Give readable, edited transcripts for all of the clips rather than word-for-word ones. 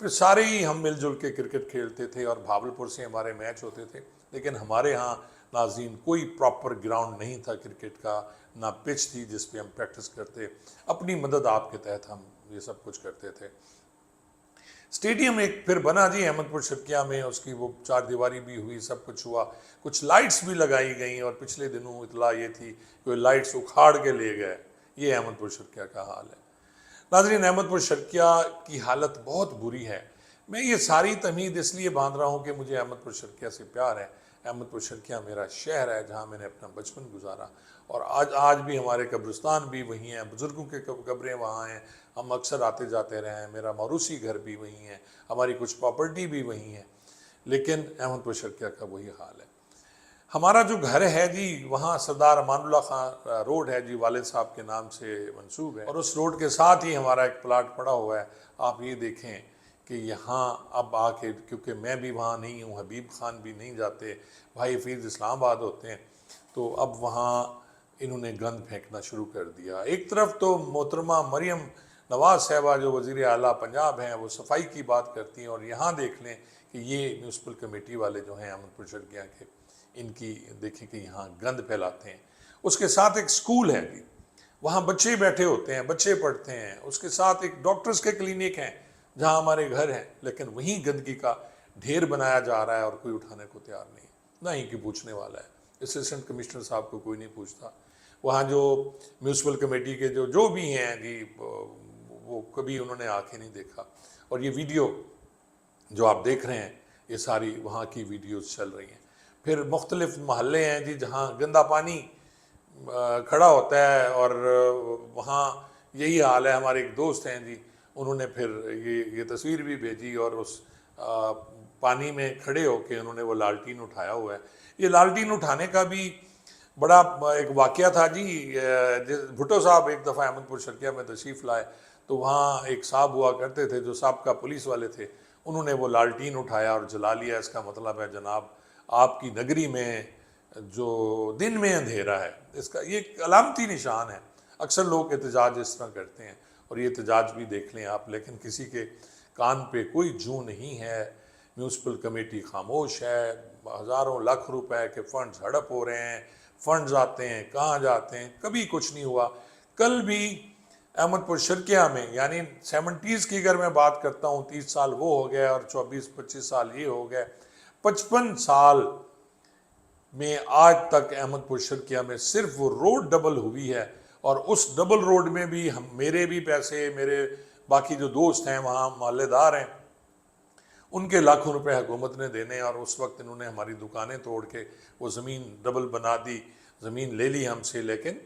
پھر سارے ہی ہم مل جل کے کرکٹ کھیلتے تھے اور بھاولپور سے ہمارے میچ ہوتے تھے، لیکن ہمارے ہاں ناظرین کوئی پراپر گراؤنڈ نہیں تھا کرکٹ کا، نہ پچ تھی جس پہ ہم پریکٹس کرتے، اپنی مدد آپ کے تحت ہم یہ سب کچھ کرتے تھے۔ اسٹیڈیم ایک پھر بنا جی احمد پور شرکیہ میں، اس کی وہ 4 دیواری بھی ہوئی، سب کچھ ہوا، کچھ لائٹس بھی لگائی گئیں، اور پچھلے دنوں اطلاع یہ تھی کہ وہ لائٹس اکھاڑ کے لے گئے۔ یہ احمد پور شرکیہ کا حال ہے ناظرین۔ احمد پور شرکیہ کی حالت بہت بری ہے۔ میں یہ ساری تمہید اس لیے باندھ رہا ہوں کہ مجھے احمد پور شرکیہ سے پیار ہے۔ احمد پور شرکیہ میرا شہر ہے جہاں میں نے اپنا بچپن گزارا، اور آج بھی ہمارے قبرستان بھی وہی ہیں، بزرگوں کے قبریں وہاں ہیں، ہم اکثر آتے جاتے رہے ہیں، میرا موروثی گھر بھی وہی ہے، ہماری کچھ پراپرٹی بھی وہی ہے، لیکن احمد پور شرکیہ کا وہی حال ہے۔ ہمارا جو گھر ہے جی وہاں سردار امان اللہ خان روڈ ہے جی، والد صاحب کے نام سے منسوب ہے، اور اس روڈ کے ساتھ ہی ہمارا ایک پلاٹ پڑا ہوا ہے۔ آپ یہ دیکھیں کہ یہاں اب آ کے، کیونکہ میں بھی وہاں نہیں ہوں، حبیب خان بھی نہیں جاتے، بھائی حفیظ اسلام آباد ہوتے ہیں، تو اب وہاں انہوں نے گند پھینکنا شروع کر دیا۔ ایک طرف تو محترمہ مریم نواز صاحبہ جو وزیر اعلیٰ پنجاب ہیں وہ صفائی کی بات کرتی ہیں، اور یہاں دیکھ لیں کہ یہ میونسپل کمیٹی والے جو ہیں احمد پور شرکیہ کے، ان کی دیکھیں کہ یہاں گند پھیلاتے ہیں۔ اس کے ساتھ ایک سکول ہے جی، وہاں بچے بیٹھے ہوتے ہیں، بچے پڑھتے ہیں، اس کے ساتھ ایک ڈاکٹرز کے کلینک ہیں جہاں ہمارے گھر ہیں، لیکن وہیں گندگی کا ڈھیر بنایا جا رہا ہے اور کوئی اٹھانے کو تیار نہیں، نہ ہی کہ پوچھنے والا ہے۔ اسسٹنٹ کمشنر صاحب کو کوئی نہیں پوچھتا، وہاں جو میونسپل کمیٹی کے جو بھی ہیں جی، وہ کبھی انہوں نے آ کے نہیں دیکھا۔ اور یہ ویڈیو جو آپ دیکھ رہے ہیں یہ ساری وہاں کی ویڈیوز چل رہی ہیں۔ پھر مختلف محلے ہیں جی جہاں گندا پانی کھڑا ہوتا ہے، اور وہاں یہی حال ہے۔ ہمارے ایک دوست ہیں جی، انہوں نے پھر یہ تصویر بھی بھیجی، اور اس پانی میں کھڑے ہو کے انہوں نے وہ لالٹین اٹھایا ہوا ہے۔ یہ لالٹین اٹھانے کا بھی بڑا ایک واقعہ تھا جی۔ بھٹو صاحب ایک دفعہ احمد پور شرکیہ میں تشریف لائے، تو وہاں ایک صاحب ہوا کرتے تھے جو سابقہ پولیس والے تھے، انہوں نے وہ لالٹین اٹھایا اور جلا لیا۔ اس کا مطلب ہے جناب آپ کی نگری میں جو دن میں اندھیرا ہے، اس کا یہ ایک علامتی نشان ہے۔ اکثر لوگ احتجاج اس طرح کرتے ہیں، اور یہ احتجاج بھی دیکھ لیں آپ، لیکن کسی کے کان پہ کوئی جوں نہیں ہے۔ میونسپل کمیٹی خاموش ہے، ہزاروں لاکھ روپے کے فنڈز ہڑپ ہو رہے ہیں، فنڈز آتے ہیں کہاں جاتے ہیں، کبھی کچھ نہیں ہوا۔ کل بھی احمد پور شرکیہ میں، یعنی 70s کی اگر میں بات کرتا ہوں، 30 سال وہ ہو گئے اور 24-25 سال یہ ہو گئے، 55 سال میں آج تک احمد پور شرکیہ میں صرف وہ روڈ ڈبل ہوئی ہے، اور اس ڈبل روڈ میں بھی میرے بھی پیسے، میرے باقی جو دوست ہیں وہاں محلے دار ہیں، ان کے لاکھوں روپے حکومت نے دینے، اور اس وقت انہوں نے ہماری دکانیں توڑ کے وہ زمین ڈبل بنا دی، زمین لے لی ہم سے، لیکن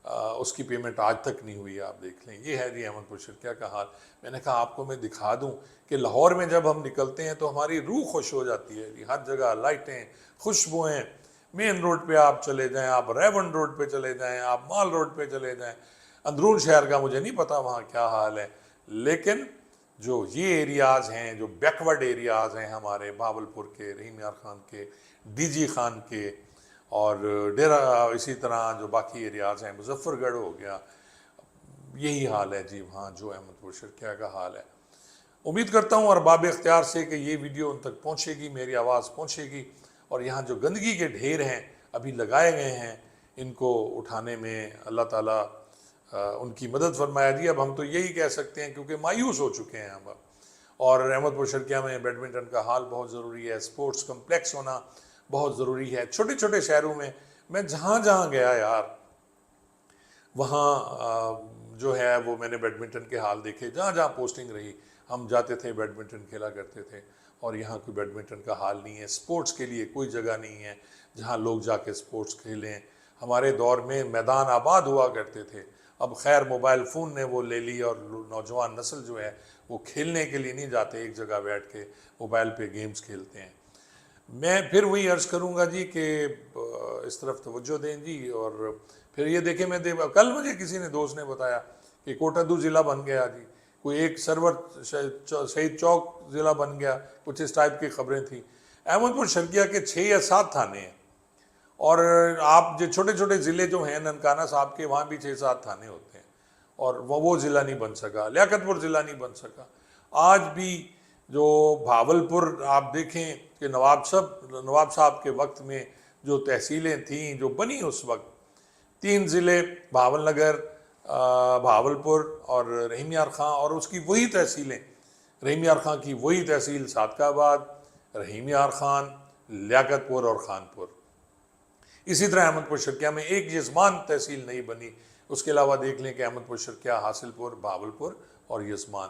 اس کی پیمنٹ آج تک نہیں ہوئی ہے۔ آپ دیکھ لیں، یہ ہے جی احمد پور شرکیہ کا حال۔ میں نے کہا آپ کو میں دکھا دوں کہ لاہور میں جب ہم نکلتے ہیں تو ہماری روح خوش ہو جاتی ہے جی، ہر جگہ لائٹیں، خوشبوئیں، مین روڈ پہ آپ چلے جائیں، آپ ریون روڈ پہ چلے جائیں، آپ مال روڈ پہ چلے جائیں، اندرون شہر کا مجھے نہیں پتا وہاں کیا حال ہے، لیکن جو یہ ایریاز ہیں، جو بیکورڈ ایریاز ہیں ہمارے بھاولپور کے، رحیم یار خان کے، ڈی جی خان کے، اور ڈیرہ، اسی طرح جو باقی ایریاز ہیں، مظفر گڑھ ہو گیا، یہی حال ہے جی وہاں جو احمد پور شرکیہ کا حال ہے۔ امید کرتا ہوں ارباب اختیار سے کہ یہ ویڈیو ان تک پہنچے گی، میری آواز پہنچے گی، اور یہاں جو گندگی کے ڈھیر ہیں ابھی لگائے گئے ہیں، ان کو اٹھانے میں اللہ تعالیٰ ان کی مدد فرمایا جی۔ اب ہم تو یہی کہہ سکتے ہیں کیونکہ مایوس ہو چکے ہیں ہم اب، اور احمد پور شرکیہ میں بیڈمنٹن کا حال بہت ضروری ہے، سپورٹس کمپلیکس ہونا بہت ضروری ہے۔ چھوٹے چھوٹے شہروں میں جہاں جہاں گیا یار، وہاں جو ہے وہ میں نے بیڈمنٹن کے حال دیکھے، جہاں جہاں پوسٹنگ رہی ہم جاتے تھے، بیڈمنٹن کھیلا کرتے تھے، اور یہاں کوئی بیڈمنٹن کا حال نہیں ہے۔ سپورٹس کے لیے کوئی جگہ نہیں ہے جہاں لوگ جا کے سپورٹس کھیلیں۔ ہمارے دور میں میدان آباد ہوا کرتے تھے، اب خیر موبائل فون نے وہ لے لی، اور نوجوان نسل جو ہے وہ کھیلنے کے لیے نہیں جاتے، ایک جگہ بیٹھ کے موبائل پہ گیمز کھیلتے ہیں۔ میں پھر وہی عرض کروں گا جی کہ اس طرف توجہ دیں جی، اور پھر یہ دیکھیں کل مجھے کسی نے دوست نے بتایا کہ کوٹادو ضلع بن گیا جی، کوئی ایک سرور شہید چوک ضلع بن گیا، کچھ اس ٹائپ کی خبریں تھیں۔ احمد پور شرکیہ کے 6 یا 7 تھانے ہیں، اور آپ جو چھوٹے چھوٹے ضلع جو ہیں ننکانہ صاحب کے، وہاں بھی 6-7 تھانے ہوتے ہیں، اور وہ ضلع نہیں بن سکا، لیاقت پور ضلع نہیں بن سکا۔ آج بھی جو بھاولپور آپ دیکھیں کہ نواب صاحب کے وقت میں جو تحصیلیں تھیں جو بنی اس وقت، 3 ضلع بھاول نگر، بھاولپور اور رحیم یار خان، اور اس کی وہی تحصیلیں، رحیم یار خان کی وہی تحصیل صادقہ آباد، رحیم یار خان، لیاقت پور اور خان پور۔ اسی طرح احمد پور شرکیہ میں ایک یزمان تحصیل نہیں بنی، اس کے علاوہ دیکھ لیں کہ احمد پور شرکیہ، حاصل پور، بھاولپور اور یزمان،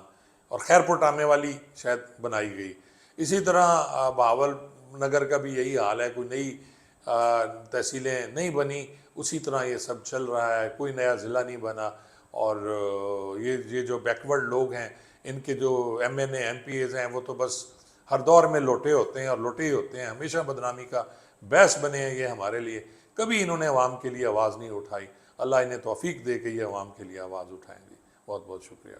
اور خیر پور ٹامے والی شاید بنائی گئی۔ اسی طرح بھاول نگر کا بھی یہی حال ہے، کوئی نئی تحصیلیں نہیں بنی، اسی طرح یہ سب چل رہا ہے، کوئی نیا ضلع نہیں بنا۔ اور یہ جو بیکورڈ لوگ ہیں، ان کے جو M N A M P As ہیں، وہ تو بس ہر دور میں لوٹے ہوتے ہیں اور لوٹے ہی ہوتے ہیں، ہمیشہ بدنامی کا باعث بنے ہیں یہ ہمارے لیے۔ کبھی انہوں نے عوام کے لیے آواز نہیں اٹھائی، اللہ انہیں توفیق دے کہ یہ عوام کے لیے آواز اٹھائیں گے۔ بہت بہت شکریہ۔